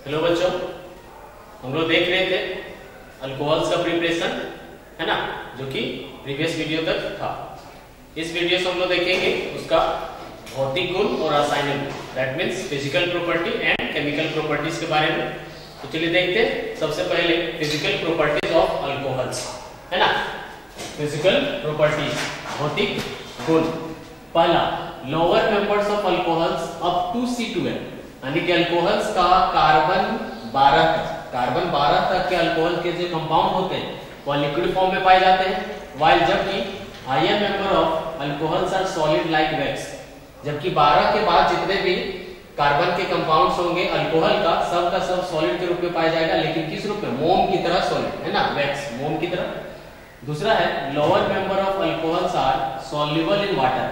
Hello बच्चों, हम लोग देख रहे थे अल्कोहल्स का प्रिपरेशन, है ना, जो कि प्रीवियस वीडियो तक था। इस वीडियो से हम लोग देखेंगे उसका भौतिक गुण और रासायनिक गुण, that means physical property and chemical properties के बारे में। तो चलिए देखते हैं। सबसे पहले फिजिकल प्रॉपर्टीज ऑफ अल्कोहल्स, है ना। फिजिकल प्रॉपर्टीज, भौतिक गुण। पहला, lower members of alcohols up to C2N, यानी कि अल्कोहल्स का कार्बन 12 तक के अल्कोहल के जो कंपाउंड होते हैं वह लिक्विड फॉर्म में पाए जाते हैं, वाइल जबकि higher member of alcohols are solid like wax, जबकि 12 के बाद जितने भी कार्बन के कंपाउंड्स होंगे अल्कोहल का सब सॉलिड के रूप में पाया जाएगा, लेकिन किस रूप में? मोम की तरह सॉलिड, है ना, वैक्स मोम की तरह। दूसरा है, lower member of alcohols are soluble in water,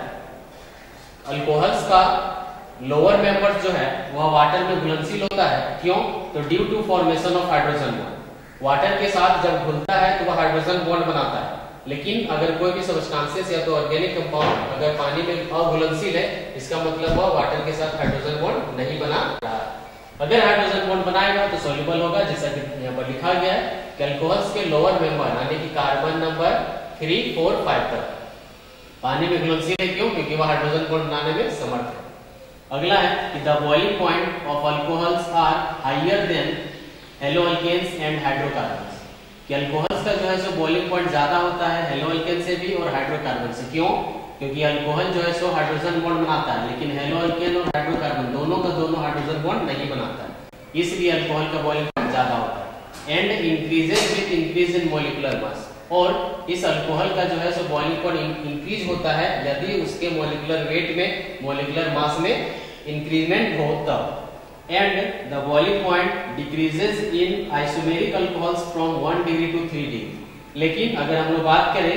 alcohols का लोअर मेंबर जो है वह वाटर में घुलनशील होता है। क्यों? तो due to formation of hydrogen bond, water के साथ जब घुलता है तो वह हाइड्रोजन बॉन्ड बनाता है। लेकिन अगर कोई भी सब्सटेंसेस या तो ऑर्गेनिक कंपाउंड अगर पानी में अघुलनशील है, इसका मतलब वह वाटर के साथ हाइड्रोजन बॉन्ड नहीं बना रहा। अगर हाइड्रोजन बॉन्ड बनाएगा तो सॉल्युबल होगा, जैसा कि यहाँ पर लिखा गया है कि अल्कोहल्स के लोअर मेंबर यानी कि कार्बन नंबर 3, 4, 5 तक पानी में घुलनशील है। क्यों? क्योंकि वह हाइड्रोजन बॉन्ड बनाने में समर्थ है। अगला है कि the boiling point of alcohols are higher than haloalkanes and hydrocarbons, कि अल्कोहल्स का जो है सो बॉइलिंग पॉइंट ज्यादा होता है हेलोअल्केन से भी और हाइड्रोकार्बन से। क्यों? क्योंकि अल्कोहल जो है सो हाइड्रोजन बॉन्ड बनाता है, लेकिन हेलोअल्केन और हाइड्रोकार्बन दोनों का दोनों हाइड्रोजन बॉन्ड नहीं बनाता है, इसलिए अल्कोहल का बॉइलिंग पॉइंट ज्यादा होता है। And increases with increase in molecular mass, और इस अल्कोहल का जो है सो बॉइलिंग पॉइंट इंक्रीज होता है यदि उसके मॉलिक्यूलर वेट में, मॉलिक्यूलर मास में इंक्रीजमेंट हो तब। And the boiling point decreases in isomeric alcohols from 1 degree to 3 degree. लेकिन अगर हम लोग बात करें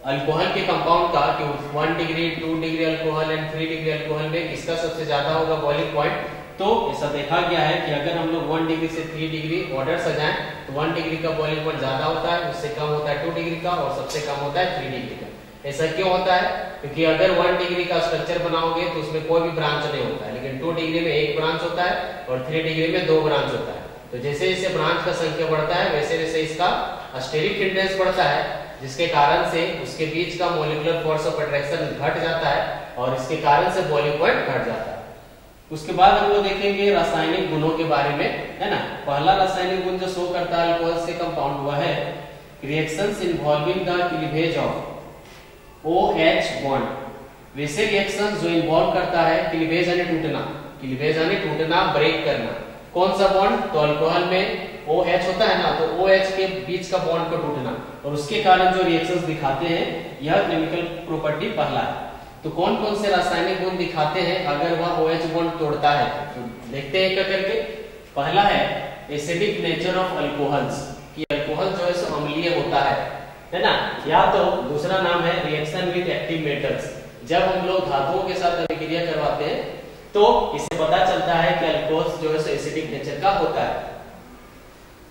अल्कोहल के कंपाउंड का कि 1 degree, 2 degree alcohol and 3 degree alcohol में किसका सबसे ज्यादा होगा बॉइलिंग पॉइंट, तो ऐसा देखा गया है कि अगर हम लोग 1 डिग्री से 3 डिग्री ऑर्डर सजाएं तो 1 डिग्री का बॉइलिंग पॉइंट ज्यादा होता है, उससे कम होता है 2 डिग्री का, और सबसे कम होता है 3 डिग्री का। ऐसा क्यों होता है? क्योंकि अगर 1 डिग्री का स्ट्रक्चर बनाओगे तो उसमें कोई भी ब्रांच नहीं होता है, लेकिन 2 डिग्री में एक ब्रांच होता है और 3 डिग्री में 2 ब्रांच होता है। तो जैसे जैसे ब्रांच का संख्या बढ़ता है वैसे वैसे इसका स्टेरिक हिंड्रेंस बढ़ता है, जिसके कारण से उसके बीच का मॉलिक्यूलर फोर्स ऑफ अट्रैक्शन घट जाता है और इसके कारण से बॉइलिंग पॉइंट घट जाता है। उसके बाद हम लोग देखेंगे रासायनिक गुणों के बारे में, है ना। पहला रासायनिक गुण जो शो करता है अल्कोहल से कंपाउंड हुआ है reactions involving the cleavage of OH bond. वैसे रिएक्शंस जो इन्वॉल्व करता है क्लीवेज यानी टूटना, क्लीवेज यानी टूटना, ब्रेक करना। कौन सा बॉन्ड? तो अल्कोहल में OH होता है ना, तो OH के बीच का बॉन्ड को टूटना, और उसके कारण जो रिएक्शंस दिखाते हैं यह केमिकल प्रॉपर्टी पहला है। तो कौन कौन से रासायनिक गुण दिखाते हैं अगर वह OH बॉन्ड तोड़ता है, तो देखते हैं क्या करके। पहला है एसिडिक नेचर ऑफ अल्कोहल्स, कि अल्कोहल जो है सो अम्लीय होता है ना। या तो दूसरा नाम है रिएक्शन विद एक्टिव मेटल्स, जब हम लोग धातुओं के साथ अभिक्रिया करवाते हैं तो इससे पता चलता है कि अल्कोहल जो है सो एसिडिक नेचर का होता है।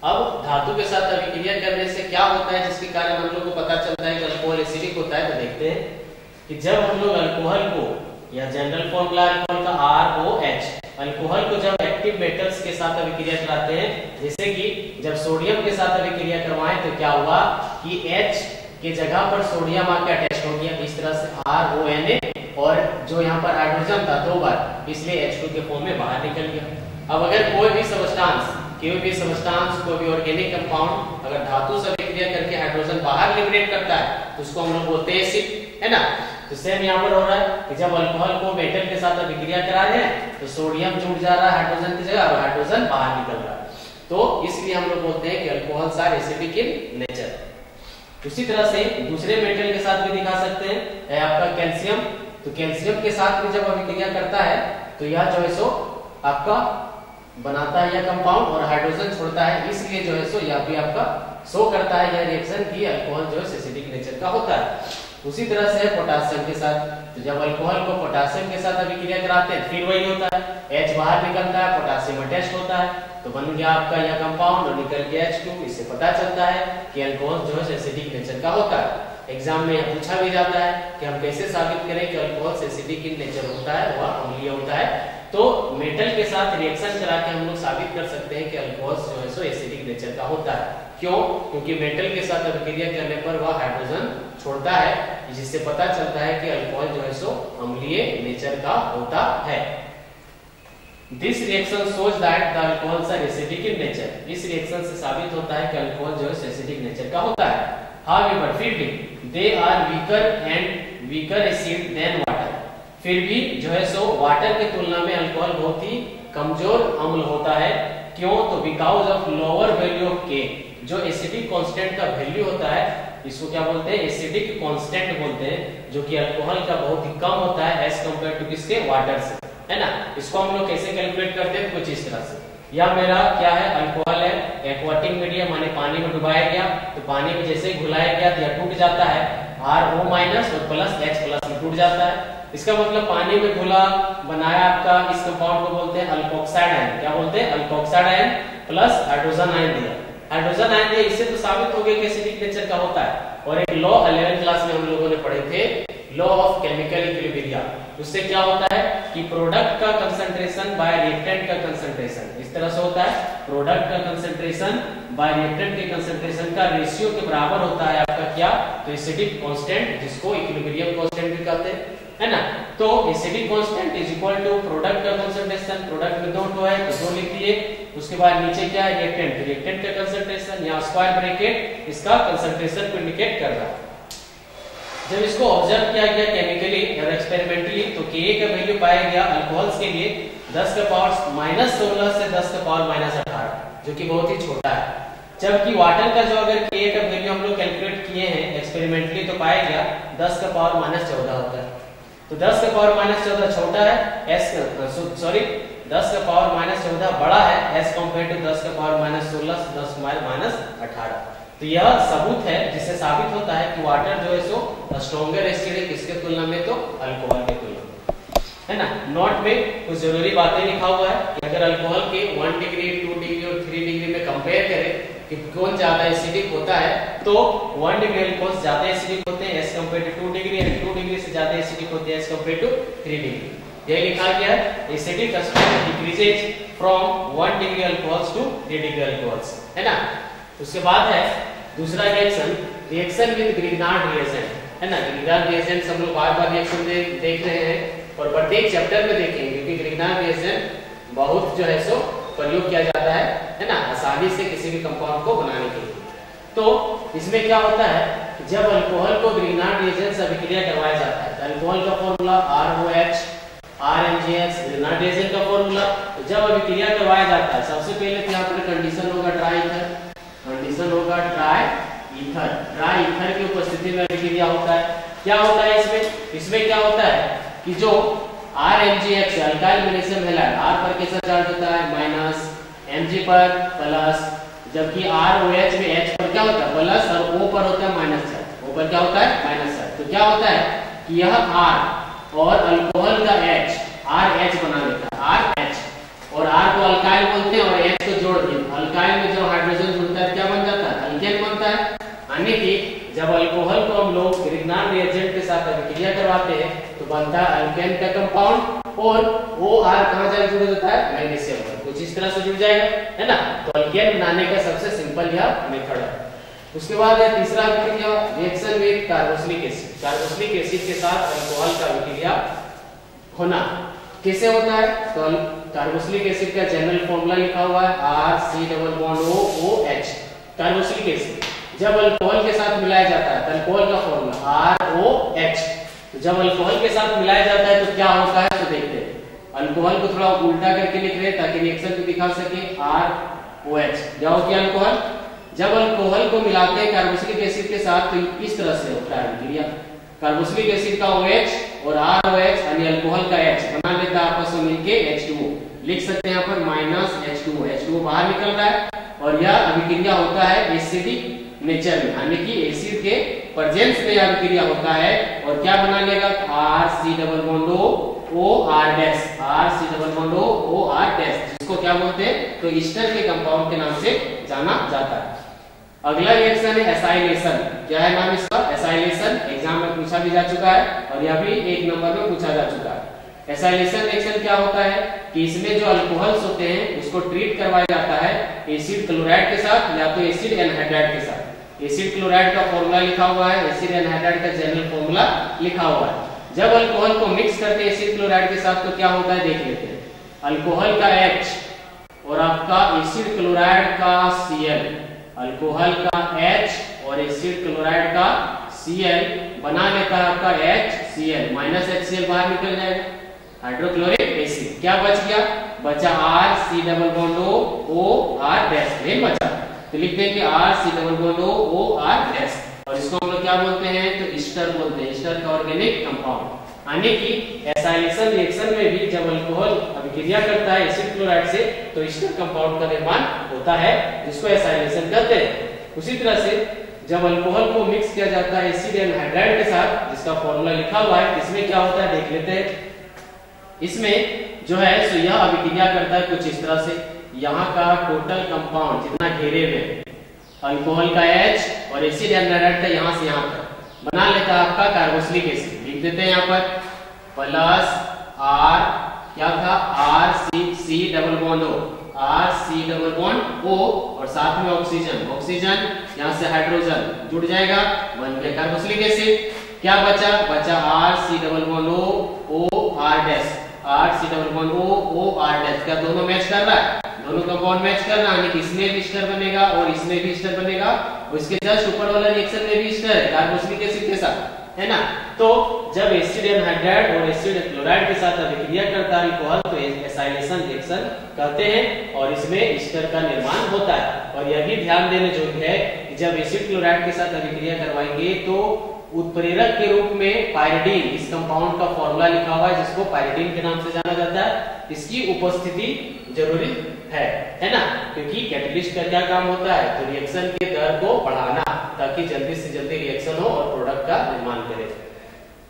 अब धातु के साथ अभिक्रिया करने से क्या होता है जिसके कारण हम लोग को पता चलता है कि अल्कोहल एसिडिक होता है, तो देखते हैं कि जब हम लोग अल्कोहल को, या जनरल फॉर्मूला अल्कोहल का ROH, अल्कोहल को जब एक्टिव मेटल्स के साथ अभिक्रिया कराते हैं, जैसे कि जब सोडियम के साथ अभिक्रिया करवाएं तो क्या हुआ कि H के जगह पर सोडियम आके अटैच हो गया, इस तरह से RONA, और जो यहाँ पर हाइड्रोजन था 2 बार, इसलिए H2 के फॉर्म में बाहर निकल गया। अब अगर कोई भी सब्सटेंस, कोई भी ऑर्गेनिक कंपाउंड अगर धातु से अभिक्रिया करके हाइड्रोजन बाहर लिबरेट करता है तो उसको हम लोग बोलते हैं एसिड, है ना। तो सेम यहाँ पर हो रहा है कि जब अल्कोहल को मेटल के साथ अभिक्रिया करा रहे हैं तो सोडियम जुड़ जा रहा है हाइड्रोजन की जगह और हाइड्रोजन बाहर निकल रहा है, तो इसलिए हम लोग बोलते हैं कि alcohols are acidic in nature. उसी तरह से दूसरे मेटल के साथ भी दिखा सकते हैं, आपका कैल्शियम। तो कैल्शियम के साथ भी जब अभिक्रिया करता है तो यह जो है सो आपका बनाता है यह कंपाउंड और हाइड्रोजन छोड़ता है, इसलिए जो है सो यह भी आपका शो करता है यह रिएक्शन की अल्कोहल जो है एसिडिक नेचर का होता है। उसी तरह से पोटेशियम के साथ, तो जब अल्कोहल को पोटेशियम के साथ अभिक्रिया कराते हैं फिर वही होता है, H बाहर निकलता है, पोटेशियम अटैच होता है, तो बन गया आपका यह कंपाउंड और निकल गया H2। इससे पता चलता है कि अल्कोहल जो है एसिडिक नेचर का होता है। एग्जाम में यह पूछा भी जाता है कि हम कैसे साबित करें कि अल्कोहल एसिडिक इन नेचर होता है, वह अम्लीय होता है। तो मेटल के साथ रिएक्शन करा के हम लोग साबित कर सकते हैं कि अल्कोहल जो है सो एसिडिक नेचर का होता है। क्यों? क्योंकि मेटल के साथ अभिक्रिया करने पर वह हाइड्रोजन छोड़ता है, जिससे पता चलता है कि अल्कोहल जो है सो अम्लीय नेचर का होता है। This reaction shows that the alcohols are acidic in nature. इस रिएक्शन से साबित होता है कि अल्कोहल जो है एसिडिक नेचर का होता है। हाउएवर फिर भी they are weaker acid than water. फिर भी जो है सो वाटर की तुलना में अल्कोहल बहुत ही कमजोर अम्ल होता है। क्यों? तो because of lower value of के। जो एसिडिक कांस्टेंट का वैल्यू होता है, इसको क्या बोलते हैं? एसिडिक कांस्टेंट बोलते हैं, जो कि अल्कोहल का बहुत ही कम होता है एज कंपेयर टू किसके? वाटर से, है ना। इसको हम लोग कैसे कैलकुलेट करते हैं? कुछ इस तरह से। या मेरा क्या है? अल्कोहल है, एक्वाटिक मीडियम माने पानी में डुबाया गया, तो पानी में जैसे ही घुलाया गया तो यह टूट जाता है, RO- और प्लस H+ में टूट जाता है। इसका मतलब पानी में घुला बनाया आपका इस कंपाउंड को बोलते हैं अल्कोक्साइड आयन। क्या बोलते हैं? Alkoxide ion plus hydrogen ion दिया। हाइड्रोजन आयन दिया, इससे तो साबित हो गया कि एसिडिक नेचर का होता है। और एक लॉ 11th क्लास में हम लोगों ने पढ़े थे, लॉ ऑफ केमिकल इक्विलिब्रियम। उससे क्या होता है कि प्रोडक्ट का कंसंट्रेशन बाय रिएक्टेंट का कंसंट्रेशन इस तरह से होता है। प्रोडक्ट का कंसंट्रेशन बाय रिएक्टेंट के कंसंट्रेशन का रेशियो के बराबर होता है आपका क्या? तो एसिडिक कांस्टेंट, जिसको इक्विलिब्रियम कांस्टेंट भी कहते हैं, है ना। तो acidic constant is equal to product का कंसंट्रेशन। प्रोडक्ट में 2 है तो 2 लिख दिए। उसके बाद नीचे क्या है? रिएक्टेंट। रिएक्टेंट का कंसंट्रेशन, या स्क्वायर ब्रैकेट इसका कंसंट्रेशन को इंडिकेट कर रहा है। जब इसको ऑब्जर्व किया गया केमिकली और एक्सपेरिमेंटली, तो Ka का वैल्यू पाया गया अल्कोहल्स के लिए 10 का पावर -16 से 10 का पावर -18, जो कि बहुत ही छोटा है। जबकि वाटर का जो अगर Ka का वैल्यू हम लोग कैलकुलेट किए हैं एक्सपेरिमेंटली, तो पाया गया 10 का पावर -14 होता है। तो 10 का पावर -14 छोटा है, 10 का पावर -14 बड़ा है एज कंपेयर टू 10 का पावर -16 से 10 -18। तो यह सबूत है जिससे साबित होता है कि वाटर जो है सो स्ट्रॉन्गर एसिड है किसके तुलना में? तो अल्कोहल के तुलना में, है ना। नोट में कुछ जरूरी बातें लिखा हुआ है कि अगर अल्कोहल के 1 डिग्री, 2 डिग्री और 3 डिग्री में कंपेयर करें कि कौन ज्यादा एसिडिक होता है, तो 1 डिग्री अल्कोहल ज्यादा एसिडिक होते हैं एज कंपेयर टू 2 डिग्री, और 2 डिग्री से ज्यादा एसिडिक होते हैं एज कंपेयर टू 3 डिग्री। यह लिखा गया है acidic strength decreases from 1 degree alcohols to 3 degree alcohols, है ना। उसके बाद है दूसरा रिएक्शन विद ग्रिग्नार्ड रिएजेंट, है ना। ग्रिग्नार्ड रिएजेंट हम लोग बार-बार रिएक्शन देख रहे हैं और प्रत्येक चैप्टर में देखेंगे, क्योंकि ग्रिग्नार्ड रिएजेंट बहुत जो है सो प्रयोग किया जाता है ना, आसानी से किसी भी कंपाउंड को बनाने के लिए। तो इसमें क्या होता है, जब अल्कोहल को ग्रिग्नार्ड रिएजेंट से अभिक्रिया करवाया जाता है, तो अल्कोहल का formula ROH, RMgH, Grignard reagent का फॉर्मूला। तो जब अभिक्रिया करवाया जाता है, सबसे पहले तो यहाँ पर कंडीशन होगा ड्राई ईथर, कंडीशन होगा ड्राई ईथर। ड्राई ईथर की उपस्थिति में अभिक्रिया होता है। क्या होता है इसमें क्या होता है कि जो RMgH से अल्काइल मैग्नीशियम हैलाइड, R पर कैसा चार्ज होता है? माइनस, Mg पर प्लस, जबकि ROH में H पर क्या होता है? प्लस, और O पर होता है माइनस चार्ज। O पर क्या होता है? Minus charge. तो क्या होता है कि यह R और अल्कोहल का H RH बना देता है, RH, और R को अल्काइल बोलते हैं और H को जोड़ दिया। अल्काइल में जो हाइड्रोजन जुड़ता है क्या बन जाता है? अल्केन बनता है। यानी कि जब अल्कोहल को हम लोग ग्रिग्नार्ड रिएजेंट के साथ अभिक्रिया करवाते हैं तो बनता है अल्केन का कंपाउंड, और OR कहां जाकर जुड़ जाता है? मैग्नीशियम पर। कुछ इस तरह से जुड़ जाएगा, है ना। तो अल्केन बनाने का सबसे सिंपल यह मेथड है। उसके बाद है तीसरा अभिक्रिया, reaction with carboxylic acid. Carboxylic acid के साथ अल्कोहल का अभिक्रिया होना कैसे होता है? तो कार्बोक्सिलिक एसिड का जनरल फॉर्मूला लिखा हुआ है RC=OOH। कार्बोक्सिलिक एसिड जब अल्कोहल के साथ मिलाया जाता है तो अल्कोहल का फॉर्मूला ROH। तो जब अल्कोहल के साथ मिलाया जाता है तो क्या होता है? तो देखते हैं। अल्कोहल को थोड़ा उल्टा करके लिख रहे हैं ताकि रिएक्शन को दिखा सके। ROH क्या हो गया? अल्कोहल। जब अल्कोहल को मिलाते हैं कार्बोक्सिलिक एसिड के साथ तो इस तरह से होता है अभिक्रिया। कार्बोक्सिलिक एसिड का OH और ROH यानी अल्कोहल का H बना लेता है आपस में मिलके H2O। लिख सकते हैं यहाँ पर -H2O। H2O बाहर निकल रहा है और यह अभिक्रिया होता है एसिडिक नेचर में, यानी कि एसिड के प्रेजेंस में यह अभिक्रिया होता है। और क्या बना लेगा? RC=OR', जिसको क्या बोलते हैं? तो ईस्टर के कंपाउंड के नाम से जाना जाता है। अगला रिएक्शन है एसाइलेशन। क्या है नाम इसका? एसाइलेशन। एग्जाम में पूछा भी जा चुका है और यह भी 1 नंबर में पूछा जा चुका है। एसाइलेशन रिएक्शन क्या होता है कि इसमें जो अल्कोहल्स होते हैं उसको ट्रीट करवाया जाता है एसिड क्लोराइड के साथ या तो एसिड एनहाइड्राइड के साथ। एसिड क्लोराइड का फॉर्मूला लिखा हुआ है, एसिड एनहाइड्राइड का जनरल फॉर्मूला लिखा हुआ है। जब अल्कोहल को मिक्स करते हैं एसिड क्लोराइड के साथ तो क्या होता है देख लेते हैं। अल्कोहल का H और आपका एसिड क्लोराइड का Cl, अल्कोहल का H और एसिड क्लोराइड का Cl बना लेता है आपका HCl, माइनस HCl बाहर निकल जाएगा, हाइड्रोक्लोरिक एसिड। क्या बच गया? बचा R C double bond O R dash, नहीं बचा तो लिख देंगे R C double bond O R dash. और इसको हम लोग क्या बोलते हैं तो ईस्टर बोलते हैं, ईस्टर का ऑर्गेनिक कंपाउंड। यानी कि एसाइलेशन रिएक्शन में भी जब अल्कोहल अभिक्रिया करता है एसिड क्लोराइड से तो ईस्टर कंपाउंड का निर्माण होता है, जिसको एसाइलेशन कहते हैं। उसी तरह से जब अल्कोहल को मिक्स किया जाता है एसिड एनहाइड्राइड के साथ, जिसका फॉर्मूला लिखा हुआ है, इसमें क्या होता है देख लेते हैं। इसमें जो है सो यह अभिक्रिया करता है कुछ इस तरह से, यहाँ का टोटल कंपाउंड जितना घेरे में अल्कोहल का H और एसिड एनहाइड्राइड का यहाँ से यहाँ तक बना लेता है आपका कार्बोक्सिलिक एसिड। लिख देते हैं यहाँ पर प्लस R क्या था R C double bond O, R C double bond O और साथ में ऑक्सीजन, ऑक्सीजन यहाँ से हाइड्रोजन जुड़ जाएगा, बन गया कार्बोक्सिलिक एसिड। क्या बचा? बचा R C double bond O R dash, R C double bond O R dash. क्या दोनों मैच कर रहा है? दोनों कंपाउंड मैच कर रहा है, यानी कि इसमें भी ईस्टर बनेगा और इसमें भी ईस्टर बनेगा, और इसके जस्ट ऊपर वाला रिएक्शन में भी ईस्टर है कार्बोक्सिलिक एसिड के साथ, है ना। तो जब एसिड एनहाइड्राइड और एसिड क्लोराइड के साथ अभिक्रिया करता है अल्कोहल तो एसाइलेशन रिएक्शन कहते हैं, और इसमें ईस्टर का निर्माण होता है। और यह भी ध्यान देने योग्य है कि जब एसिड क्लोराइड के साथ अभिक्रिया करवाएंगे तो उत्प्रेरक के रूप में पायरिडीन, इस कंपाउंड का फॉर्मूला लिखा हुआ है जिसको पायरिडीन के नाम से जाना जाता है, इसकी उपस्थिति जरूरी है ना, क्योंकि कैटलिस्ट का क्या काम होता है तो रिएक्शन के दर को बढ़ाना ताकि जल्दी से जल्दी रिएक्शन हो और प्रोडक्ट का निर्माण करे।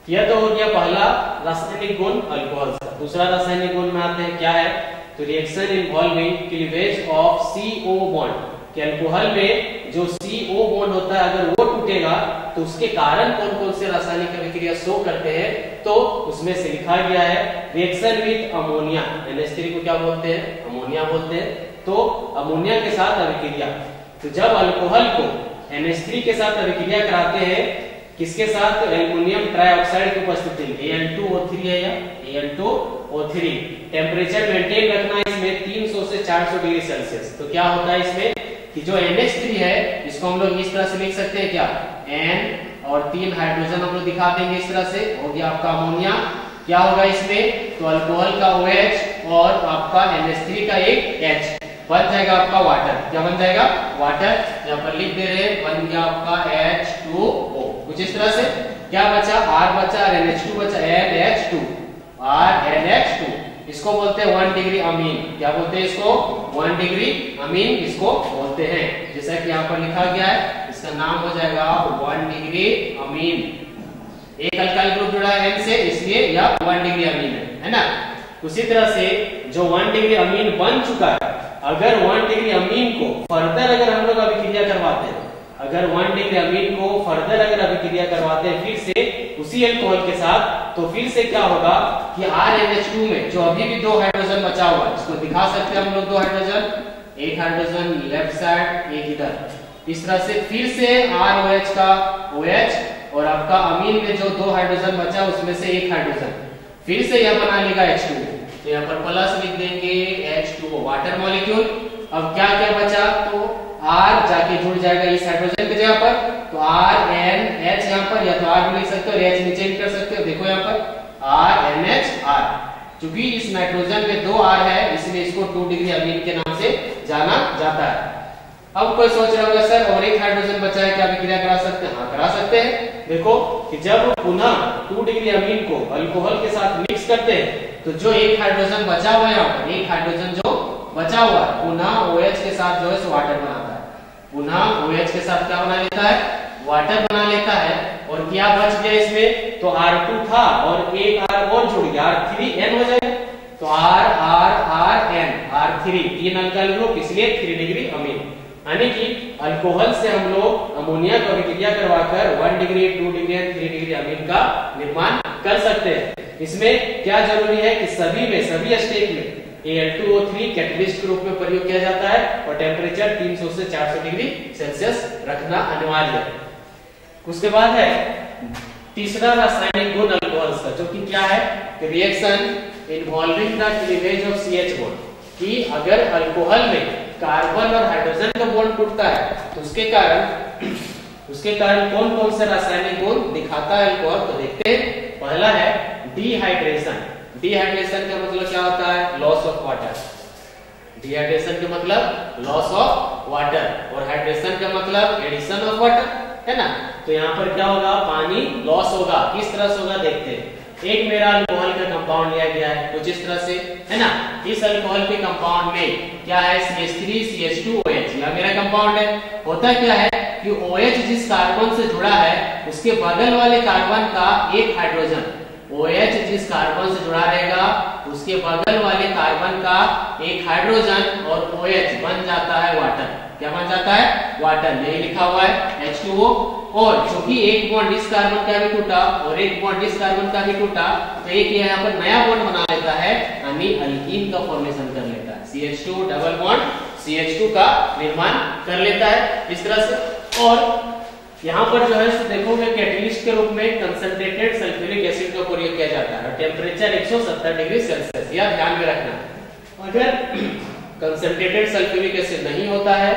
यह तो हो गया पहला रासायनिक गुण अल्कोहल का। दूसरा रासायनिक गुण में आते हैं, क्या है तो reaction involving cleavage of CO bond, कि अल्कोहल में जो CO बॉन्ड होता है अगर वो टूटेगा तो उसके कारण कौन कौन से रासायनिक अभिक्रिया शो करते हैं, तो उसमें से लिखा गया है रिएक्शन विद अमोनिया, NH3 को क्या बोलते हैं अमोनिया बोलते हैं, तो अमोनिया के साथ अभिक्रिया। तो जब अल्कोहल को NH3 के साथ अभिक्रिया कराते हैं, किसके साथ? एल्युमिनियम ट्राइऑक्साइड की उपस्थिति में, Al2O3 है या Al2O3। टेम्परेचर मेंटेन रखना इसमें 300 से 400 डिग्री सेल्सियस। तो क्या होता है इसमें कि जो NH3 है इसको हम लोग इस तरह से लिख सकते हैं, क्या N और 3 हाइड्रोजन हम लोग दिखा देंगे इस तरह से, हो गया आपका अमोनिया। क्या होगा इसमें तो अल्कोहल का OH और आपका NH3 का एक H बन जाएगा आपका वाटर। क्या बन जाएगा? वाटर। यहाँ पर लिख दे रहे हैं, बन गया आपका H2O। कुछ इस तरह से क्या बचा? R बचा और NH2 बचा, NH2 RNH2। इसको बोलते हैं 1 डिग्री अमीन। क्या बोलते हैं इसको? 1 डिग्री अमीन इसको बोलते हैं। जैसा कि यहाँ पर लिखा गया है, इसका नाम हो जाएगा 1 डिग्री अमीन। एक अल्काइल ग्रुप जुड़ा है N से, इसलिए यह 1 डिग्री अमीन है ना। उसी तरह से जो 1 डिग्री अमीन बन चुका है, अगर 1 डिग्री अमीन को फर्दर अगर हम लोग अभिक्रिया करवाते हैं, अगर 1 डिग्री अमीन को फर्दर अगर अभिक्रिया करवाते हैं फिर से उसी अल्कोहल के साथ, तो फिर से क्या होगा कि RNH2 में जो अभी भी 2 हाइड्रोजन बचा हुआ है, इसको दिखा सकते हैं हम लोग 2 हाइड्रोजन, एक हाइड्रोजन लेफ्ट साइड एक इधर। इस तरह से फिर से ROH का OH और आपका अमीन में जो 2 हाइड्रोजन बचा उसमें से एक हाइड्रोजन फिर से यह बना लेगा H2। तो यहाँ पर प्लस लिख देंगे H2O वाटर मॉलिक्यूल। अब क्या क्या बचा तो R जाके जुड़ जाएगा इस हाइड्रोजन की जगह पर, तो RNH यहाँ पर, या तो R भी लिख सकते हो और H नीचे भी कर सकते हो। देखो यहाँ पर RNHR, क्योंकि इस नाइट्रोजन में 2 R है इसलिए इसको 2 डिग्री अमीन के नाम से जाना जाता है। अब कोई सोच रहा होगा सर और एक हाइड्रोजन बचा है, क्या अभिक्रिया करा सकते हैं? हाँ करा सकते हैं। देखो कि जब पुनः 2 डिग्री अमीन को अल्कोहल के साथ मिक्स करते हैं तो जो एक हाइड्रोजन बचा हुआ है यहाँ पर, एक हाइड्रोजन जो बचा हुआ है पुनः OH के साथ जो है वाटर बनाता है, पुनः OH के साथ क्या बना लेता है? वाटर बना लेता है। और क्या बच गया इसमें तो R2 था और एक R और जुड़ गया, R3N हो जाएगा। तो RN R3 3 अल्काइल ग्रुप, इसलिए 3 डिग्री अमीन। यानी कि अल्कोहल से हम लोग अमोनिया को अभिक्रिया करवाकर 1 डिग्री 2 डिग्री 3 डिग्री अमीन का निर्माण कर सकते हैं। इसमें क्या जरूरी है कि सभी स्टेप में Al2O3 कैटलिस्ट के रूप में प्रयोग किया जाता है और टेम्परेचर 300 से 400 डिग्री सेल्सियस रखना अनिवार्य है। उसके बाद है तीसरा रासायनिक गुण अल्कोहल्स का, जो कि क्या है, reaction involving the cleavage of CH bond, कि अगर अल्कोहल में कार्बन और हाइड्रोजन का बॉन्ड टूटता है तो उसके कारण कौन कौन से रासायनिक गुण दिखाता है अल्कोहल, तो देखते हैं। पहला है डिहाइड्रेशन। डिहाइड्रेशन का मतलब क्या होता है, लॉस ऑफ वाटर। डिहाइड्रेशन का मतलब लॉस ऑफ वाटर और हाइड्रेशन का मतलब एडिशन ऑफ वाटर, है ना। तो यहाँ पर क्या होगा, पानी लॉस होगा। किस तरह से होगा देखते हैं। एक मेरा अल्कोहल का कंपाउंड लिया गया है कुछ इस तरह से, है ना। इस अल्कोहल के कंपाउंड में क्या है, CH3 CH2OH, यह मेरा कंपाउंड है। होता क्या है कि OH जिस कार्बन से जुड़ा है उसके बगल वाले कार्बन का एक हाइड्रोजन, OH जिस कार्बन से जुड़ा रहेगा उसके बगल वाले कार्बन का एक हाइड्रोजन और OH बन जाता है वाटर। क्या बन जाता है, वाटर। यही लिखा हुआ है H2O। और क्योंकि एक बॉन्ड इस कार्बन का भी टूटा और एक बॉन्ड इस कार्बन का भी टूटा, तो एक यहाँ पर नया बॉन्ड बना लेता है, यानी अल्कीन का फॉर्मेशन कर लेता है। CH2 डबल बॉन्ड CH2 का निर्माण कर लेता है इस तरह से। और यहाँ पर जो है देखोगे कैटलिस्ट के रूप में कंसंट्रेटेड सल्फ्यूरिक एसिड का प्रयोग किया जाता है। टेम्परेचर 170 डिग्री सेल्सियस, यह ध्यान में रखना। अगर कंसंट्रेटेड सल्फ्यूरिक एसिड नहीं होता है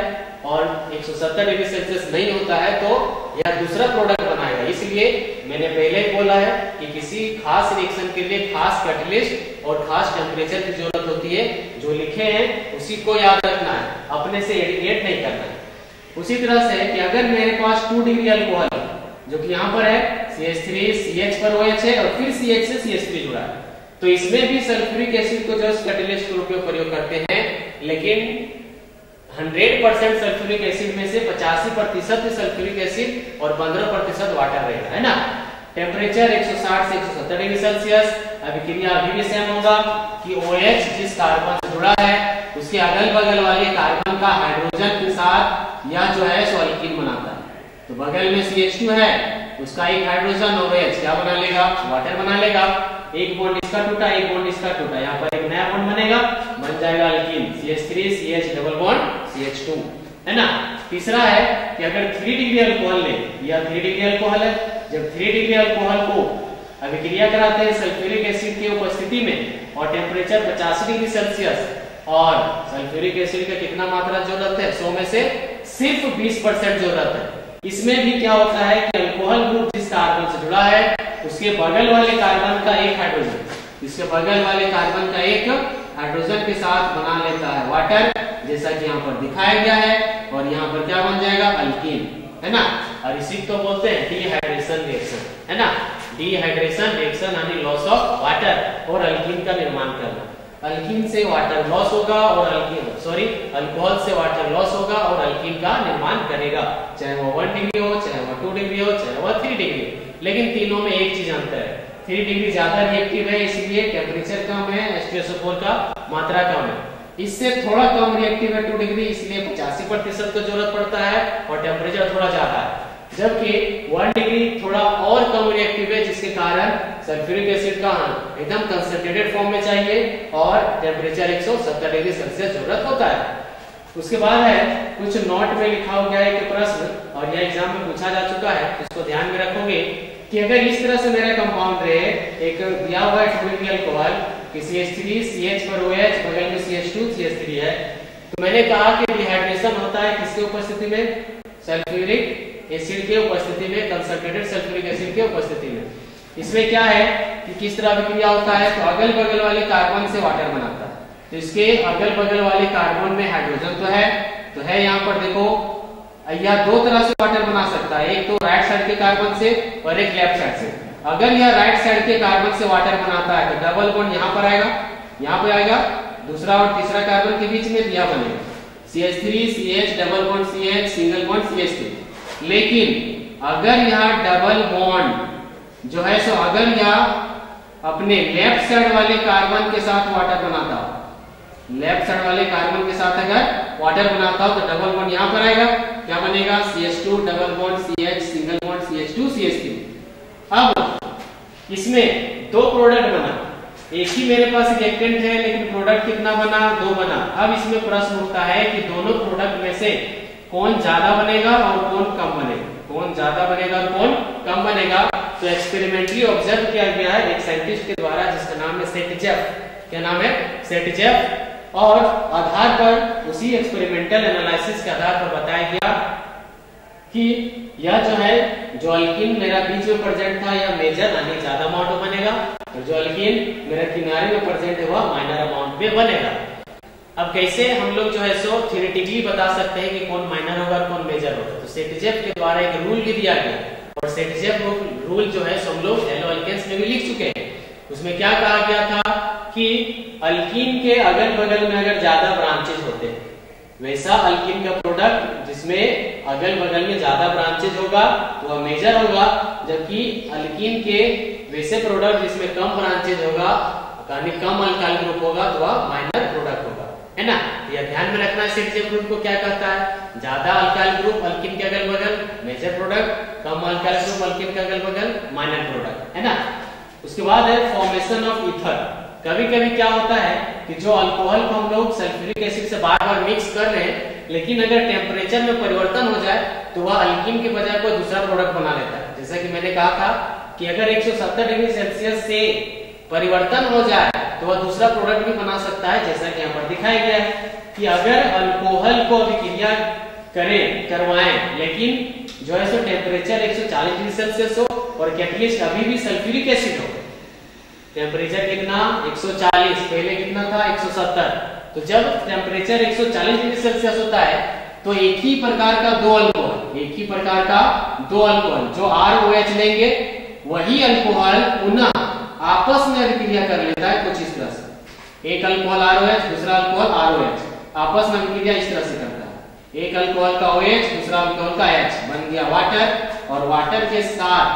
और 170 डिग्री सेल्सियस नहीं होता है तो यह दूसरा प्रोडक्ट बनाएगा। इसलिए मैंने पहले ही बोला है कि किसी खास रिएक्शन के लिए खास कैटलिस्ट और खास टेम्परेचर की जरूरत होती है। जो लिखे हैं उसी को याद रखना है, अपने से एडिकेट नहीं करना है। उसी तरह से कि अगर मेरे पास 2 डिग्री अल्कोहल है, जो कि यहाँ पर है CH3 CH पर OH है और फिर CH से CH3 जुड़ा है, तो इसमें भी सल्फ्यूरिक एसिड को जो कैटलिस्ट के रूप में प्रयोग करते हैं। लेकिन 100% सल्फ्यूरिक एसिड में से 85% सल्फ्यूरिक एसिड और 15% वाटर रहेगा, है ना। टेम्परेचर 160 से 170 डिग्री सेल्सियस। अभिक्रिया अभी भी सेम होगा कि OH जिस कार्बन से जुड़ा है उसके अगल बगल वाले कार्बन का हाइड्रोजन के साथ यह जो है सो अल्कीन बनाता है। तो बगल में CH2 है, उसका एक हाइड्रोजन और OH क्या बना लेगा, वाटर बना लेगा। एक बॉन्ड इसका टूटा, एक बॉन्ड इसका टूटा, यहाँ पर एक नया बॉन्ड बनेगा, बन जाएगा alkyne CH3 CH double bond CH2, है ना। तीसरा है कि अगर 3 डिग्री अल्कोहल ले, यह 3 डिग्री अल्कोहल है, जब 3 डिग्री अल्कोहल को अभिक्रिया कराते हैं सल्फ्यूरिक एसिड की उपस्थिति में और टेम्परेचर 50 डिग्री सेल्सियस, और सल्फ्यूरिक एसिड का कितना मात्रा जरूरत है, 100 में से सिर्फ 20% जरूरत है। इसमें भी क्या होता है कि अल्कोहल ग्रुप जिस कार्बन से जुड़ा है उसके बगल वाले कार्बन का एक हाइड्रोजन, इसके बगल वाले कार्बन का एक हाइड्रोजन के साथ बना लेता है वाटर, जैसा कि यहाँ पर दिखाया गया है। और यहाँ पर क्या बन जाएगा, अल्कीन, है ना। और इसी को बोलते हैं डिहाइड्रेशन रिएक्शन, है ना। डिहाइड्रेशन रिएक्शन यानी लॉस ऑफ वाटर और अल्कीन का निर्माण करना। अल्कीन से वाटर लॉस होगा और अल्कोहल से वाटर लॉस होगा और अल्कीन का निर्माण करेगा, चाहे वो 1 डिग्री हो, चाहे वो 2 डिग्री हो, चाहे वो 3 डिग्री। लेकिन तीनों में एक चीज अंतर है, 3 डिग्री ज्यादा रिएक्टिव है, इसलिए टेम्परेचर कम है, H2SO4 का मात्रा कम है। इससे थोड़ा कम रिएक्टिव है 2 डिग्री, इसलिए 85% का जरूरत पड़ता है और टेम्परेचर थोड़ा ज्यादा है। जबकि 1 डिग्री थोड़ा और कम रिएक्टिव है, जिसके कारण सल्फ्यूरिक एसिड का एकदम कंसंट्रेटेड फॉर्म में चाहिए और टेम्परेचर 170 डिग्री सेल्सियस जरूरत होता है। उसके बाद है कुछ नोट में लिखा हो गया है कि प्रश्न, और यह एग्जाम में पूछा जा चुका है, इसको ध्यान में रखोगे कि अगर इस तरह से मेरा कंपाउंड रहे, एक दिया हुआ है 2 डिग्री अल्कोहल कि CH3 CH पर OH, बगल में CH2 CH3 है, तो मैंने कहा कि डिहाइड्रेशन होता है किसके उपस्थिति में, सल्फ्यूरिक एसिड के उपस्थिति में, कंसंट्रेटेड सल्फ्यूरिक एसिड के उपस्थिति में। इसमें क्या है कि किस तरह अभिक्रिया होता है, तो अगल बगल वाले कार्बन से वाटर बनाता है। तो इसके अगल बगल वाले कार्बन में हाइड्रोजन तो है यहाँ पर देखो, यह 2 तरह से वाटर बना सकता है, एक तो राइट साइड के कार्बन से और एक लेफ्ट साइड से। अगर यह राइट साइड के कार्बन से वाटर बनाता है तो डबल बॉन्ड यहाँ पर आएगा, यहाँ पे आएगा, दूसरा और तीसरा कार्बन के बीच में यह बनेगा CH3 CH double bond CH single bond CH2। लेकिन अगर यहाँ डबल बॉन्ड जो है सो अगर यह अपने लेफ्ट साइड वाले कार्बन के साथ वाटर बनाता हो, लेफ्ट साइड वाले कार्बन के साथ अगर वाटर बनाता हो तो डबल बॉन्ड यहाँ पर आएगा, क्या बनेगा CH2 double bond CH single bond CH2 CH3। अब इसमें दो प्रोडक्ट बना, एक ही मेरे पास रिएक्टेंट है लेकिन प्रोडक्ट कितना बना, दो बना। अब इसमें प्रश्न उठता है कि दोनों प्रोडक्ट में से कौन ज्यादा बनेगा और कौन कम बनेगा, कौन ज्यादा बनेगा और कौन कम बनेगा। तो एक्सपेरिमेंटली ऑब्जर्व किया गया है एक साइंटिस्ट के द्वारा जिसका नाम है सेटजेफ। क्या नाम है? सेटजेफ। और आधार पर उसी एक्सपेरिमेंटल एनालिसिस के आधार पर बताया गया कि यह जो है जो अल्कीन मेरा बीच में प्रेजेंट था यह मेजर यानी ज्यादा अमाउंट में बनेगा और जो अल्कीन मेरा किनारे में प्रेजेंट है वह माइनर अमाउंट में बनेगा। अब कैसे हम लोग जो है सो थ्योरेटिकली बता सकते हैं कि कौन माइनर होगा और कौन मेजर होगा। तो सेटजेफ के द्वारा एक रूल भी दिया गया और सेटजेफ रूल जो है सो हम लोग एलो अल्केन्स में भी लिख चुके हैं। उसमें क्या कहा गया था कि अल्कीन के अगल बगल में अगर ज्यादा ब्रांचेज होते हैं वैसा अल्कीन का प्रोडक्ट जिसमें अगल बगल में ज्यादा ब्रांचेज होगा तो वह मेजर होगा, जबकि अल्कीन के वैसे प्रोडक्ट जिसमें कम ब्रांचेज होगा यानी कम अल्काइल ग्रुप होगा तो वह माइनर प्रोडक्ट होगा, है ना। यह ध्यान में रखना है। सेटजेफ रूल को क्या कहता है? ज्यादा अल्काइल ग्रुप अल्कीन के अगल बगल मेजर प्रोडक्ट, कम अल्काइल ग्रुप अल्कीन के अगल बगल माइनर प्रोडक्ट, है ना। उसके बाद है फॉर्मेशन ऑफ ईथर। कभी कभी क्या होता है कि जो अल्कोहल को हम लोग सल्फ्यूरिक एसिड से बार बार मिक्स कर रहे हैं लेकिन अगर टेम्परेचर में परिवर्तन हो जाए तो वह अल्कीन के बजाय कोई दूसरा प्रोडक्ट बना लेता है। जैसा कि मैंने कहा था कि अगर 170 डिग्री सेल्सियस से परिवर्तन हो जाए तो वह दूसरा प्रोडक्ट भी बना सकता है, जैसा कि यहाँ पर दिखाया गया है कि अगर अल्कोहल को अभिक्रिया करवाएं लेकिन जो है सो टेम्परेचर 140 डिग्री सेल्सियस हो और कैटलिस्ट अभी भी सल्फ्यूरिक एसिड हो। टेम्परेचर कितना? 140, पहले कितना था? 170। तो जब टेम्परेचर 140 डिग्री सेल्सियस होता है तो एक ही प्रकार का दो अल्कोहल, एक ही प्रकार का दो अल्कोहल जो ROH लेंगे वही अल्कोहल पुनः आपस में अभिक्रिया कर लेता है कुछ इस तरह से। एक अल्कोहल ROH दूसरा अल्कोहल ROH आपस में अभिक्रिया इस तरह से करता है। एक अल्कोहल का OH दूसरा अल्कोहल का H बन गया वाटर और वाटर के साथ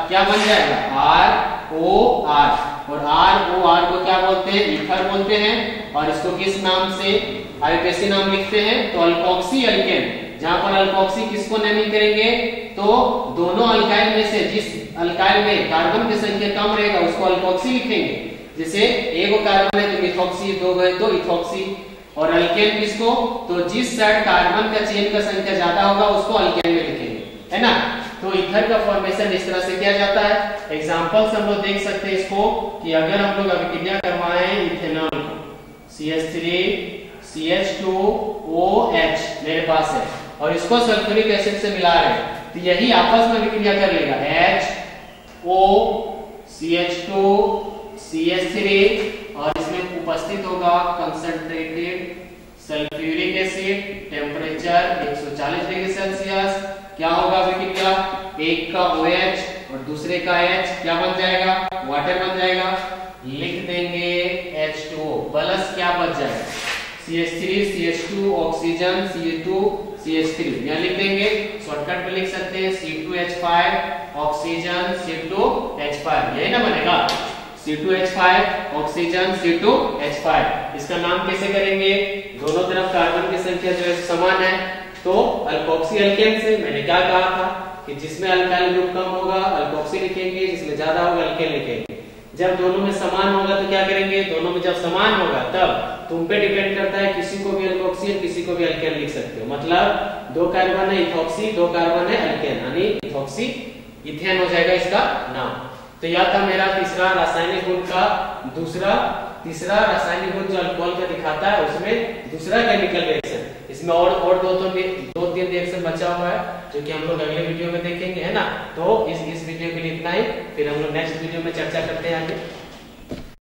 क्या बन जाएगा? ROR और ROR को क्या बोलते हैं? ईथर बोलते हैं। और इसको किस नाम से आईयूपीएसी नाम लिखते हैं? तो अल्कोक्सी अल्केन। जहां पर अल्कोक्सी किसको नेमिंग करेंगे? तो दोनों अल्काइल में से जिस अल्काइल में कार्बन की संख्या कम रहेगा उसको अल्कोक्सी लिखेंगे। जैसे एक कार्बन है तो मिथॉक्सी, दो है तो इथॉक्सी। और अल्केन किसको? तो जिस साइड कार्बन का चेन का संख्या ज्यादा होगा उसको अल्केन में लिखेंगे, है ना। तो ईथर का फॉर्मेशन इस तरह से किया जाता है। एग्जांपल्स हम लोग देख सकते हैं इसको कि अगर हम लोग अभिक्रिया करवाएं इथेनॉल को CH3 CH2OH मेरे पास है और इसको सल्फ्यूरिक एसिड से मिला रहे हैं तो यही आपस में अभिक्रिया कर लेगा HO CH2 CH3 और इसमें उपस्थित होगा concentrated sulphuric acid. Temperature 140 degree Celsius. क्या होगा अभिक्रिया? एक का OH और दूसरे का H क्या बन जाएगा? वाटर बन जाएगा। लिख देंगे H2O प्लस क्या बच जाएगा? CH3 CH2 oxygen C2 CH3 यहाँ लिख देंगे। शॉर्टकट में लिख सकते हैं C2H5 ऑक्सीजन C2H5 यही ना बनेगा। C2H5 ऑक्सीजन C2H5 इसका नाम कैसे करेंगे? दोनों तरफ कार्बन की संख्या जो है समान है तो अल्कोक्सी अल्केन से मैंने क्या कहा था कि जिसमें अल्काइल ग्रुप कम होगा अल्कोक्सी लिखेंगे, जिसमें ज्यादा होगा अल्केन लिखेंगे। जब दोनों में समान होगा तो क्या करेंगे? दोनों में जब समान होगा तब तुम पे डिपेंड करता है, किसी को भी अल्कोक्सी और किसी को भी अल्केन लिख सकते हो। मतलब दो कार्बन है इथॉक्सी, दो कार्बन है अल्केन यानी इथॉक्सी इथेन हो जाएगा इसका नाम। तो यह था मेरा तीसरा रासायनिक गुण का तीसरा रासायनिक गुण जो अल्कोहल का दिखाता है उसमें दूसरा केमिकल रिएक्शन। इसमें और दो तीन रिएक्शन बचा हुआ है जो कि हम लोग अगले वीडियो में देखेंगे, है ना। तो इस वीडियो के लिए इतना ही, फिर हम लोग नेक्स्ट वीडियो में चर्चा करते हैं आगे।